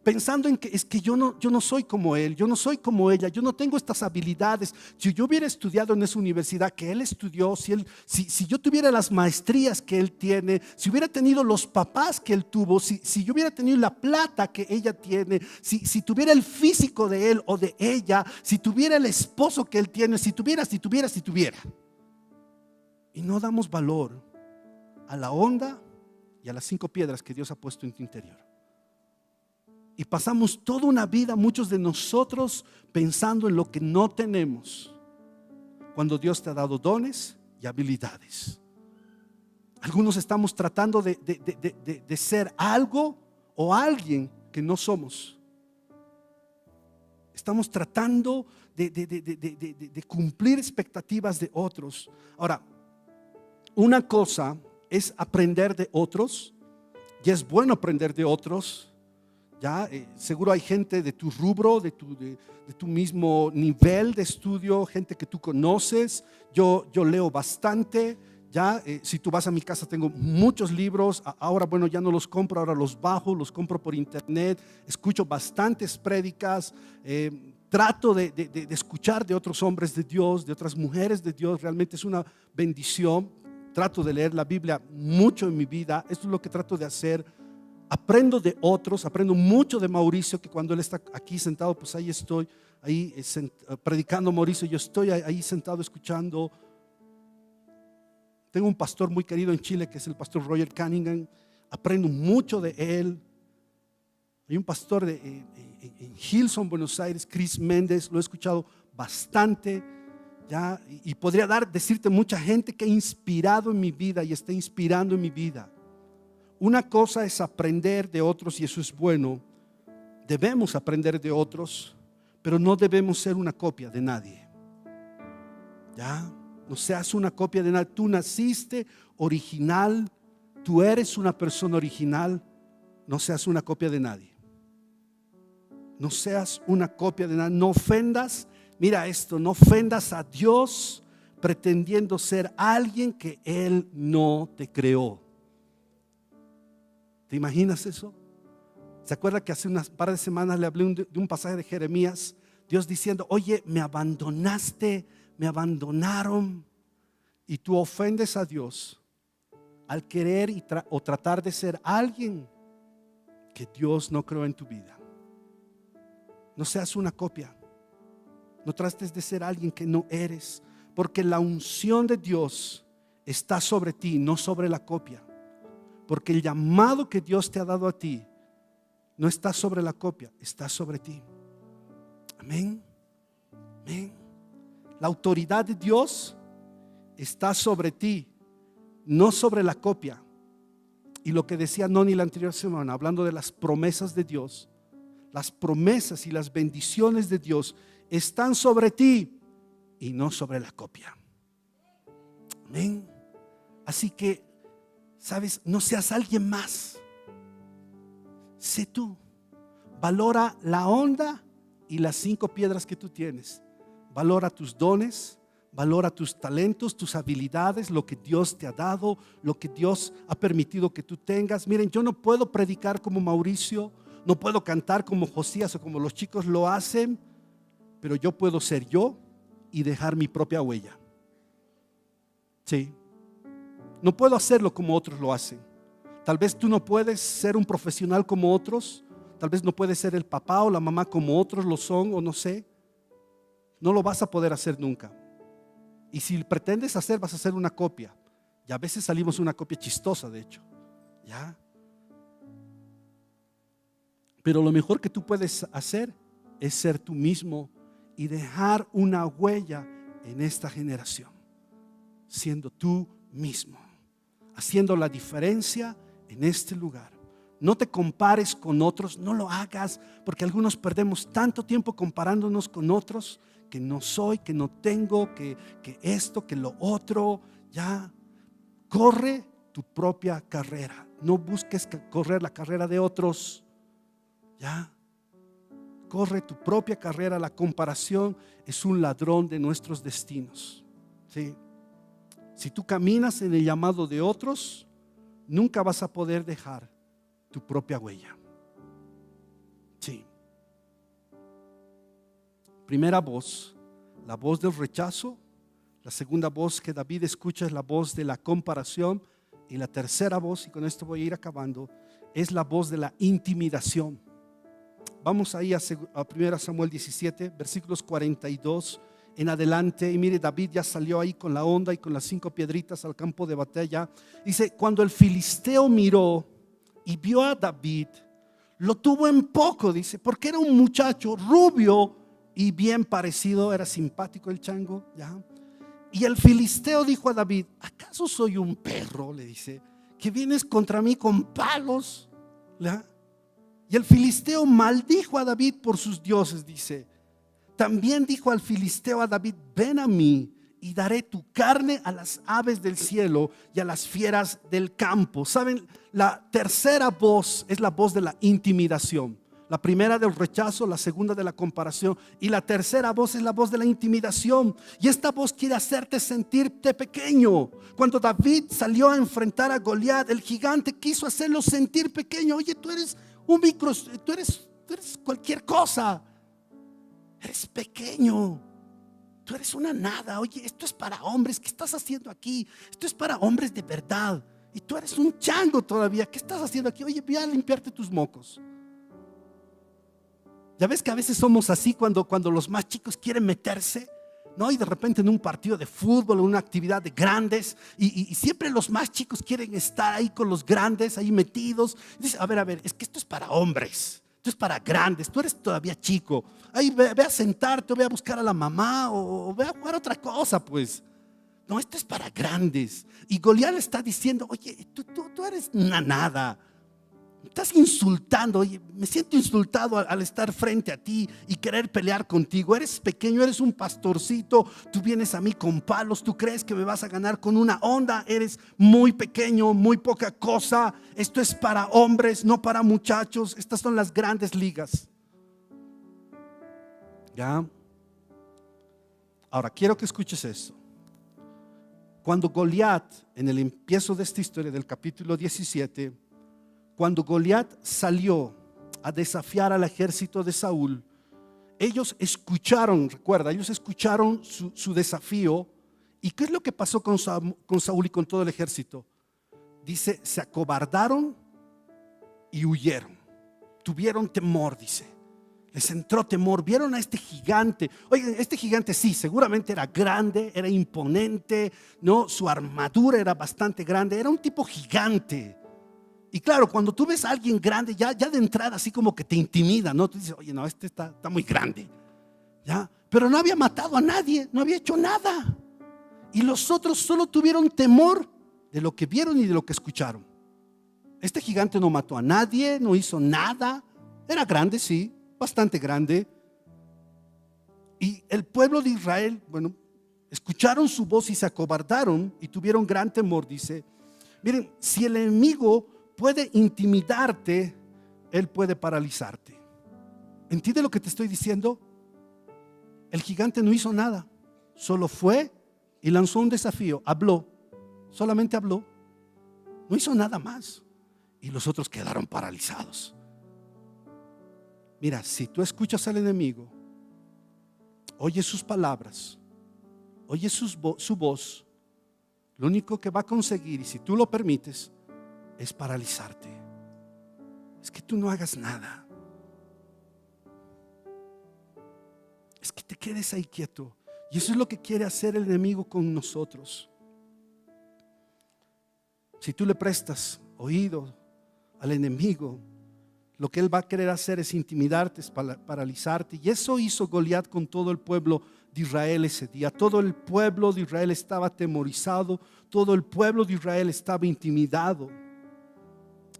pensando en que es que yo no soy como él, yo no soy como ella, yo no tengo estas habilidades. Si yo hubiera estudiado en esa universidad que él estudió, si yo tuviera las maestrías que él tiene, si hubiera tenido los papás que él tuvo, si yo hubiera tenido la plata que ella tiene, si tuviera el físico de él o de ella, si tuviera el esposo que él tiene, si tuviera. Y no damos valor a la onda y a las 5 piedras que Dios ha puesto en tu interior. Y pasamos toda una vida, muchos de nosotros, pensando en lo que no tenemos, cuando Dios te ha dado dones y habilidades. Algunos estamos tratando de ser algo o alguien que no somos. Estamos tratando de cumplir expectativas de otros. Ahora, una cosa es aprender de otros, y es bueno aprender de otros. Ya, seguro hay gente de tu rubro, de tu mismo nivel de estudio, gente que tú conoces. Yo leo bastante. Ya, si tú vas a mi casa, tengo muchos libros. Ahora, bueno, ya no los compro, ahora los bajo, los compro por internet. Escucho bastantes prédicas. Trato de escuchar de otros hombres de Dios, de otras mujeres de Dios. Realmente es una bendición. Trato de leer la Biblia mucho en mi vida. Esto es lo que trato de hacer. Aprendo de otros, aprendo mucho de Mauricio, que cuando él está aquí sentado, pues ahí estoy, ahí predicando Mauricio, yo estoy ahí sentado escuchando. Tengo un pastor muy querido en Chile, que es el pastor Roger Cunningham, aprendo mucho de él. Hay un pastor en Hilson, Buenos Aires, Chris Méndez, lo he escuchado bastante, ¿ya? Y podría decirte mucha gente que ha inspirado en mi vida y está inspirando en mi vida. Una cosa es aprender de otros, y eso es bueno. Debemos aprender de otros, pero no debemos ser una copia de nadie. ¿Ya? No seas una copia de nadie. Tú naciste original, tú eres una persona original. No seas una copia de nadie. No seas una copia de nadie. No ofendas, mira esto, no ofendas a Dios pretendiendo ser alguien que Él no te creó. ¿Te imaginas eso? ¿Se acuerda que hace unas par de semanas le hablé de un pasaje de Jeremías? Dios diciendo, oye, me abandonaste, me abandonaron. Y tú ofendes a Dios al querer o tratar de ser alguien que Dios no creó en tu vida. No seas una copia. No trates de ser alguien que no eres, porque la unción de Dios está sobre ti, no sobre la copia. Porque el llamado que Dios te ha dado a ti no está sobre la copia, está sobre ti. Amén. Amén. La autoridad de Dios está sobre ti, no sobre la copia. Y lo que decía Noni la anterior semana, hablando de las promesas de Dios, las promesas y las bendiciones de Dios están sobre ti y no sobre la copia. Amén. Así que, ¿sabes? No seas alguien más. Sé tú. Valora la onda y las 5 piedras que tú tienes. Valora tus dones, valora tus talentos, tus habilidades, lo que Dios te ha dado, lo que Dios ha permitido que tú tengas. Miren, yo no puedo predicar como Mauricio, no puedo cantar como Josías o como los chicos lo hacen, pero yo puedo ser yo y dejar mi propia huella. Sí. No puedo hacerlo como otros lo hacen. Tal vez tú no puedes ser un profesional como otros. Tal vez no puedes ser el papá o la mamá como otros lo son, o no sé. No lo vas a poder hacer nunca. Y si pretendes hacer, vas a hacer una copia. Y a veces salimos una copia chistosa, de hecho. ¿Ya? Pero lo mejor que tú puedes hacer es ser tú mismo y dejar una huella en esta generación, siendo tú mismo, haciendo la diferencia en este lugar. No te compares con otros, no lo hagas, porque algunos perdemos tanto tiempo comparándonos con otros, que no soy, que no tengo, que esto, que lo otro. Ya, corre tu propia carrera, no busques correr la carrera de otros. Ya, corre tu propia carrera. La comparación es un ladrón de nuestros destinos. ¿Sí? Si tú caminas en el llamado de otros, nunca vas a poder dejar tu propia huella. primera voz, la voz del rechazo. La segunda voz que David escucha es la voz de la comparación. Y la tercera voz, y con esto voy a ir acabando, es la voz de la intimidación. Vamos ahí a 1 Samuel 17, versículos 42 en adelante. Y mire, David ya salió ahí con la honda y con las 5 piedritas al campo de batalla. Dice: cuando el filisteo miró y vio a David, lo tuvo en poco, dice, porque era un muchacho rubio y bien parecido, era simpático el chango, ¿ya? Y el filisteo dijo a David: ¿acaso soy un perro? Le dice, que vienes contra mí con palos, ¿ya? Y el filisteo maldijo a David por sus dioses, dice. También dijo al filisteo a David: ven a mí y daré tu carne a las aves del cielo y a las fieras del campo. ¿Saben? La tercera voz es la voz de la intimidación. La primera del rechazo, la segunda de la comparación, y la tercera voz es la voz de la intimidación. Y esta voz quiere hacerte sentirte pequeño. Cuando David salió a enfrentar a Goliat, el gigante quiso hacerlo sentir pequeño. Oye, tú eres un micro, tú eres cualquier cosa. Eres pequeño. Tú eres una nada. Oye, esto es para hombres. ¿Qué estás haciendo aquí? Esto es para hombres de verdad. Y tú eres un chango todavía. ¿Qué estás haciendo aquí? Oye, ve a limpiarte tus mocos. Ya ves que a veces somos así cuando los más chicos quieren meterse, ¿no? Y de repente en un partido de fútbol, en una actividad de grandes, y siempre los más chicos quieren estar ahí con los grandes, ahí metidos. Y dice: a ver, es que esto es para hombres, esto es para grandes, tú eres todavía chico. Ahí ve a sentarte, o ve a buscar a la mamá, o ve a jugar otra cosa, pues. No, esto es para grandes. Y Goliat le está diciendo: oye, tú eres una nada. Me estás insultando. Oye, me siento insultado al estar frente a ti y querer pelear contigo. Eres pequeño, eres un pastorcito. Tú vienes a mí con palos. Tú crees que me vas a ganar con una onda. Eres muy pequeño, muy poca cosa. Esto es para hombres, no para muchachos. Estas son las grandes ligas. ¿Ya? Ahora quiero que escuches esto. Cuando Goliat, en el empiezo de esta historia del capítulo 17, cuando Goliat salió a desafiar al ejército de Saúl, ellos escucharon, recuerda, ellos escucharon su desafío. ¿Y qué es lo que pasó con Saúl y con todo el ejército? Dice: se acobardaron y huyeron. Tuvieron temor, dice. Les entró temor. Vieron a este gigante. Oigan, este gigante sí, seguramente era grande, era imponente, ¿no? Su armadura era bastante grande. Era un tipo gigante. Y claro, cuando tú ves a alguien grande, ya de entrada así como que te intimida, ¿no? Tú dices: oye, no, este está muy grande, ¿ya? Pero no había matado a nadie, no había hecho nada. Y los otros solo tuvieron temor de lo que vieron y de lo que escucharon. Este gigante no mató a nadie, no hizo nada. Era grande, sí, bastante grande. Y el pueblo de Israel, bueno, escucharon su voz y se acobardaron y tuvieron gran temor. Dice: miren, si el enemigo puede intimidarte, él puede paralizarte. ¿Entiende lo que te estoy diciendo? El gigante no hizo nada, solo fue y lanzó un desafío. Habló, solamente habló, no hizo nada más. Y los otros quedaron paralizados. Mira, si tú escuchas al enemigo, oyes sus palabras, oyes su voz, lo único que va a conseguir, y si tú lo permites, es paralizarte. Es que tú no hagas nada. Es que te quedes ahí quieto. Y eso es lo que quiere hacer el enemigo con nosotros. Si tú le prestas oído al enemigo, lo que él va a querer hacer es intimidarte, es paralizarte. Y eso hizo Goliat con todo el pueblo de Israel ese día. Todo el pueblo de Israel estaba atemorizado. Todo el pueblo de Israel estaba intimidado.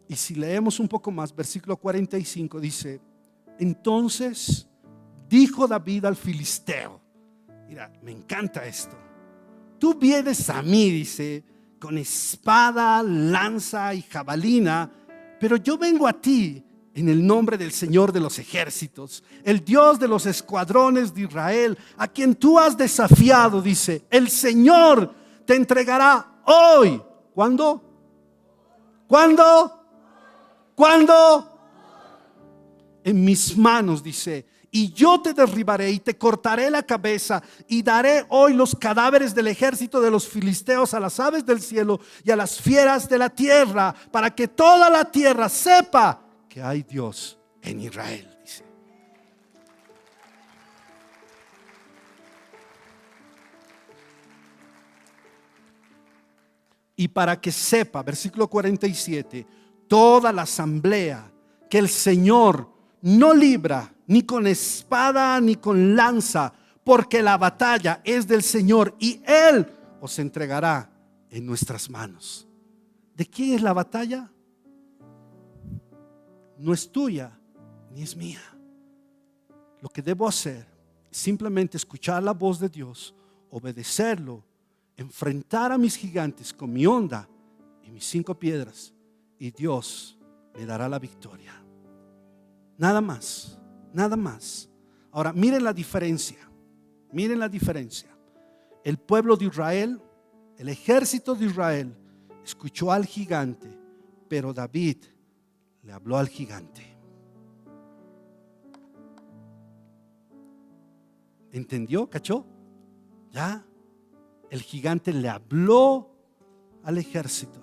Y si leemos un poco más, versículo 45 dice: entonces dijo David al filisteo. Mira, me encanta esto. Tú vienes a mí, dice, con espada, lanza y jabalina, pero yo vengo a ti en el nombre del Señor de los ejércitos, el Dios de los escuadrones de Israel, a quien tú has desafiado. Dice: el Señor te entregará hoy. ¿Cuándo? ¿Cuándo? ¿Cuándo? En mis manos, dice, y yo te derribaré y te cortaré la cabeza y daré hoy los cadáveres del ejército de los filisteos a las aves del cielo y a las fieras de la tierra, para que toda la tierra sepa que hay Dios en Israel, dice. Y para que sepa, versículo 47, toda la asamblea, que el Señor no libra ni con espada ni con lanza, porque la batalla es del Señor y Él os entregará en nuestras manos. ¿De quién es la batalla? No es tuya ni es mía. Lo que debo hacer es simplemente escuchar la voz de Dios, obedecerlo, enfrentar a mis gigantes con mi onda y mis 5 piedras, y Dios me dará la victoria. Nada más, nada más. Ahora miren la diferencia. Miren la diferencia. El pueblo de Israel, el ejército de Israel, escuchó al gigante, pero David le habló al gigante. ¿Entendió? ¿Cachó? Ya. El gigante le habló al ejército.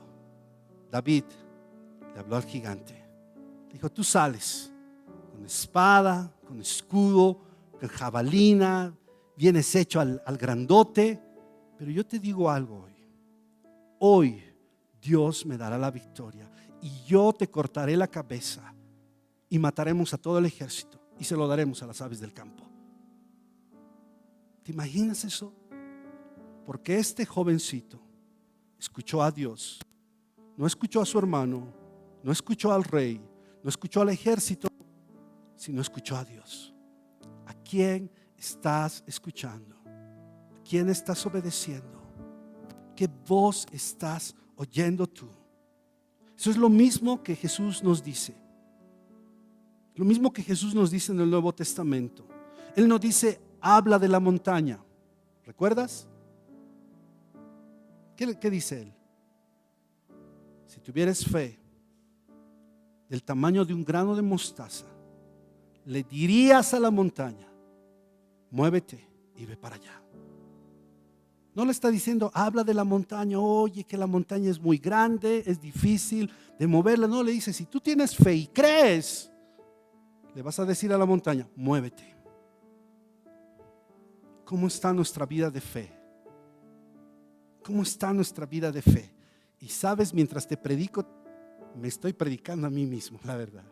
David le habló al gigante. Dijo: tú sales con espada, con escudo, con jabalina, vienes hecho al grandote, pero yo te digo algo hoy. Hoy Dios me dará la victoria y yo te cortaré la cabeza y mataremos a todo el ejército y se lo daremos a las aves del campo. ¿Te imaginas eso? Porque este jovencito escuchó a Dios, no escuchó a su hermano, no escuchó al rey, no escuchó al ejército, sino escuchó a Dios. ¿A quién estás escuchando? ¿A quién estás obedeciendo? ¿Qué voz estás oyendo tú? Eso es lo mismo que Jesús nos dice. Lo mismo que Jesús nos dice en el Nuevo Testamento. Él nos dice: habla de la montaña. ¿Recuerdas? ¿Qué dice Él? Si tuvieras fe del tamaño de un grano de mostaza, le dirías a la montaña: muévete y ve para allá. No le está diciendo: habla de la montaña, oye, que la montaña es muy grande, es difícil de moverla. No, le dice: si tú tienes fe y crees, le vas a decir a la montaña: muévete. ¿Cómo está nuestra vida de fe? ¿Cómo está nuestra vida de fe? Y sabes, mientras te predico, me estoy predicando a mí mismo, la verdad.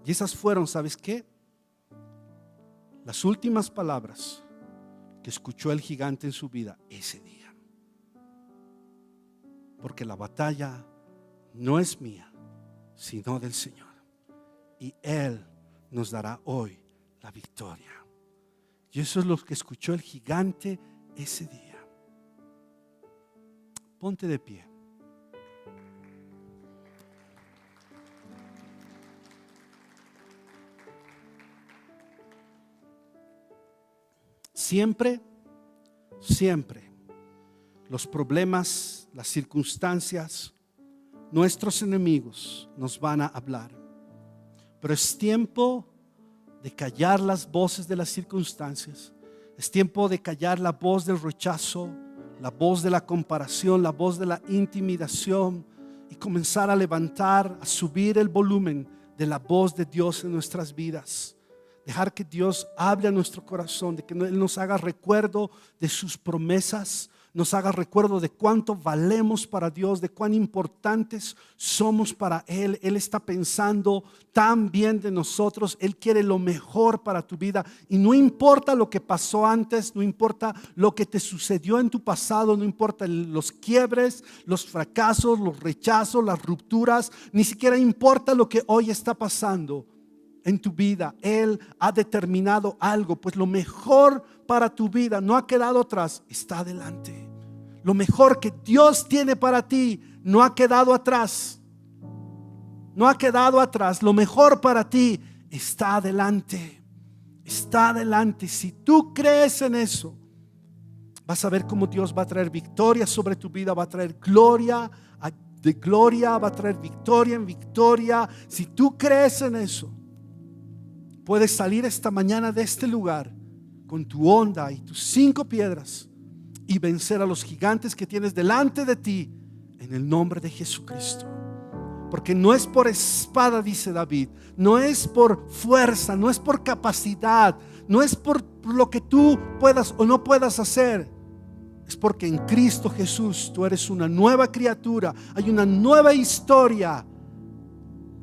Y esas fueron, ¿sabes qué? Las últimas palabras que escuchó el gigante en su vida ese día. Porque la batalla no es mía, sino del Señor. Y Él nos dará hoy la victoria. Y eso es lo que escuchó el gigante ese día. Ponte de pie. Siempre, siempre los problemas, las circunstancias, nuestros enemigos nos van a hablar. Pero es tiempo de callar las voces de las circunstancias. Es tiempo de callar la voz del rechazo, la voz de la comparación, la voz de la intimidación, y comenzar a levantar, a subir el volumen de la voz de Dios en nuestras vidas. Dejar que Dios hable a nuestro corazón, de que Él nos haga recuerdo de sus promesas, nos haga recuerdo de cuánto valemos para Dios, de cuán importantes somos para Él. Él está pensando tan bien de nosotros. Él quiere lo mejor para tu vida. Y no importa lo que pasó antes, no importa lo que te sucedió en tu pasado, no importa los quiebres, los fracasos, los rechazos, las rupturas, ni siquiera importa lo que hoy está pasando en tu vida. Él ha determinado algo, pues lo mejor para tu vida no ha quedado atrás, está adelante. Lo mejor que Dios tiene para ti no ha quedado atrás. No ha quedado atrás. Lo mejor para ti está adelante. Está adelante. Si tú crees en eso, vas a ver cómo Dios va a traer victoria sobre tu vida, va a traer gloria de gloria, va a traer victoria en victoria. Si tú crees en eso, puedes salir esta mañana de este lugar con tu honda y tus 5 piedras y vencer a los gigantes que tienes delante de ti en el nombre de Jesucristo. Porque no es por espada, dice David, no es por fuerza, no es por capacidad, no es por lo que tú puedas o no puedas hacer. Es porque en Cristo Jesús tú eres una nueva criatura. Hay una nueva historia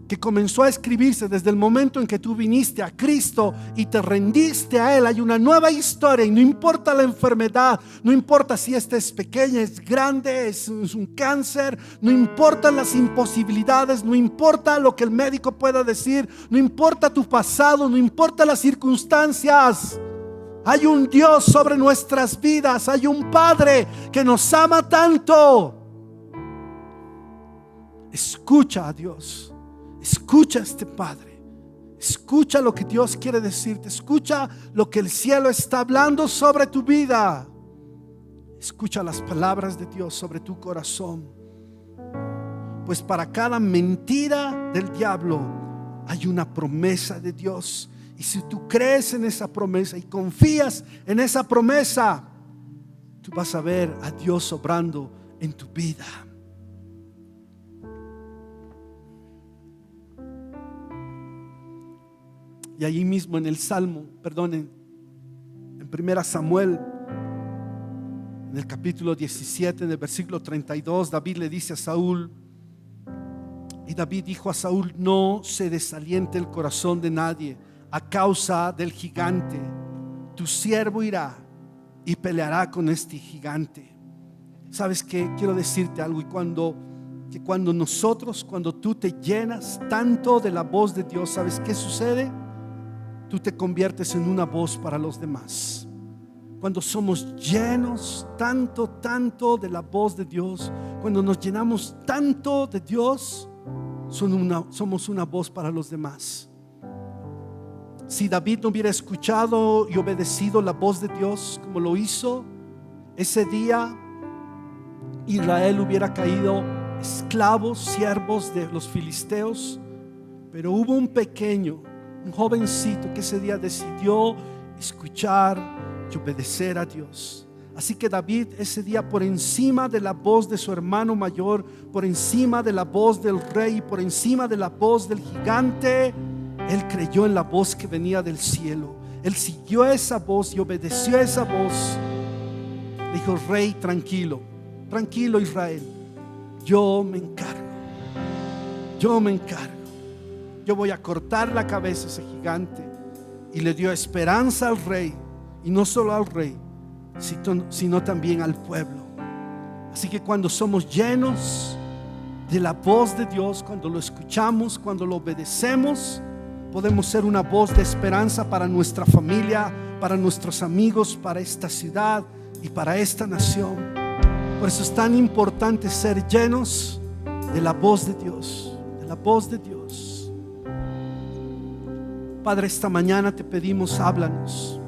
que comenzó a escribirse desde el momento en que tú viniste a Cristo y te rendiste a Él. Hay una nueva historia y no importa la enfermedad, no importa si esta es pequeña, es grande, es un cáncer, no importan las imposibilidades, no importa lo que el médico pueda decir, no importa tu pasado, no importa las circunstancias. Hay un Dios sobre nuestras vidas, hay un Padre que nos ama tanto. Escucha a Dios. Escucha a este Padre. Escucha lo que Dios quiere decirte. Escucha lo que el cielo está hablando sobre tu vida. Escucha las palabras de Dios sobre tu corazón. Pues para cada mentira del diablo hay una promesa de Dios. Y si tú crees en esa promesa y confías en esa promesa, tú vas a ver a Dios obrando en tu vida. Y allí mismo en el Salmo, en 1 Samuel, en el capítulo 17, en el versículo 32, David le dice a Saúl, y David dijo a Saúl: no se desaliente el corazón de nadie a causa del gigante. Tu siervo irá y peleará con este gigante. ¿Sabes qué? Quiero decirte algo. Y cuando tú te llenas tanto de la voz de Dios, ¿sabes qué sucede? Tú te conviertes en una voz para los demás. Cuando somos llenos tanto de la voz de Dios, cuando nos llenamos tanto de Dios, somos una voz para los demás. Si David no hubiera escuchado y obedecido la voz de Dios como lo hizo, ese día Israel hubiera caído esclavos, siervos de los filisteos. Pero hubo un jovencito que ese día decidió escuchar y obedecer a Dios. Así que David ese día, por encima de la voz de su hermano mayor, por encima de la voz del rey, por encima de la voz del gigante, él creyó en la voz que venía del cielo. Él siguió esa voz y obedeció a esa voz. Dijo: rey, tranquilo Israel, yo me encargo. Yo voy a cortar la cabeza a ese gigante. Y le dio esperanza al rey. Y no solo al rey, sino también al pueblo. Así que cuando somos llenos de la voz de Dios, cuando lo escuchamos, cuando lo obedecemos, podemos ser una voz de esperanza para nuestra familia, para nuestros amigos, para esta ciudad y para esta nación. Por eso es tan importante ser llenos de la voz de Dios, de la voz de Dios. Padre, esta mañana te pedimos: háblanos.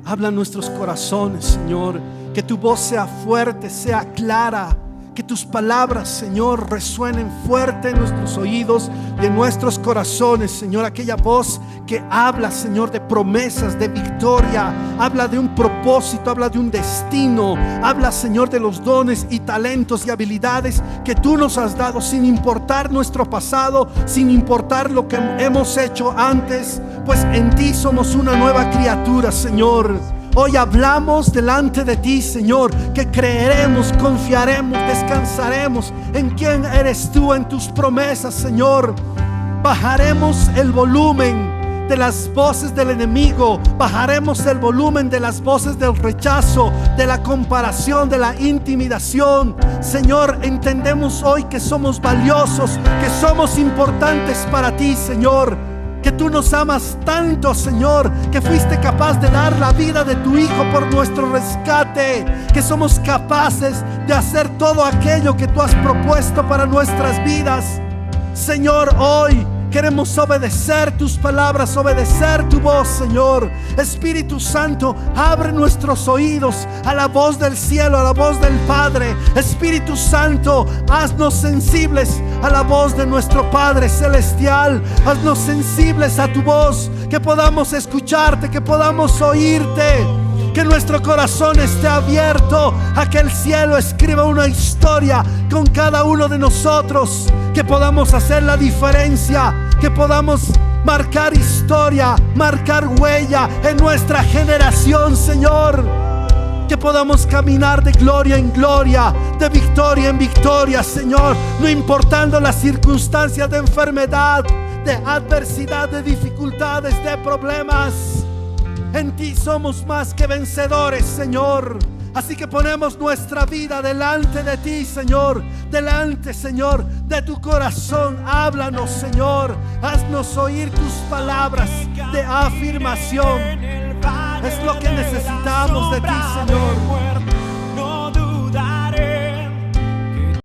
Habla en nuestros corazones, Señor. Que tu voz sea fuerte, sea clara. Que tus palabras, Señor, resuenen fuerte en nuestros oídos y en nuestros corazones, Señor. Aquella voz que habla, Señor, de promesas, de victoria. Habla de un propósito, habla de un destino. Habla, Señor, de los dones y talentos y habilidades que tú nos has dado, sin importar nuestro pasado, sin importar lo que hemos hecho antes. Pues en ti somos una nueva criatura, Señor. Hoy hablamos delante de ti, Señor, que creeremos, confiaremos, descansaremos en quién eres tú, en tus promesas, Señor. Bajaremos el volumen de las voces del enemigo, bajaremos el volumen de las voces del rechazo, de la comparación, de la intimidación. Señor, entendemos hoy que somos valiosos, que somos importantes para ti, Señor. Que tú nos amas tanto, Señor, que fuiste capaz de dar la vida de tu Hijo por nuestro rescate. Que somos capaces de hacer todo aquello que tú has propuesto para nuestras vidas. Señor, hoy Queremos obedecer tus palabras, obedecer tu voz, Señor. Espíritu Santo, abre nuestros oídos a la voz del cielo, a la voz del Padre. Espíritu Santo, haznos sensibles a la voz de nuestro Padre celestial. Haznos sensibles a tu voz, que podamos escucharte, que podamos oírte. Que nuestro corazón esté abierto a que el cielo escriba una historia con cada uno de nosotros. Que podamos hacer la diferencia, que podamos marcar historia, marcar huella en nuestra generación, Señor. Que podamos caminar de gloria en gloria, de victoria en victoria, Señor. No importando las circunstancias de enfermedad, de adversidad, de dificultades, de problemas. En ti somos más que vencedores, Señor. Así que ponemos nuestra vida delante de ti, Señor. Delante, Señor, de tu corazón. Háblanos, Señor. Haznos oír tus palabras de afirmación. Es lo que necesitamos de ti, Señor.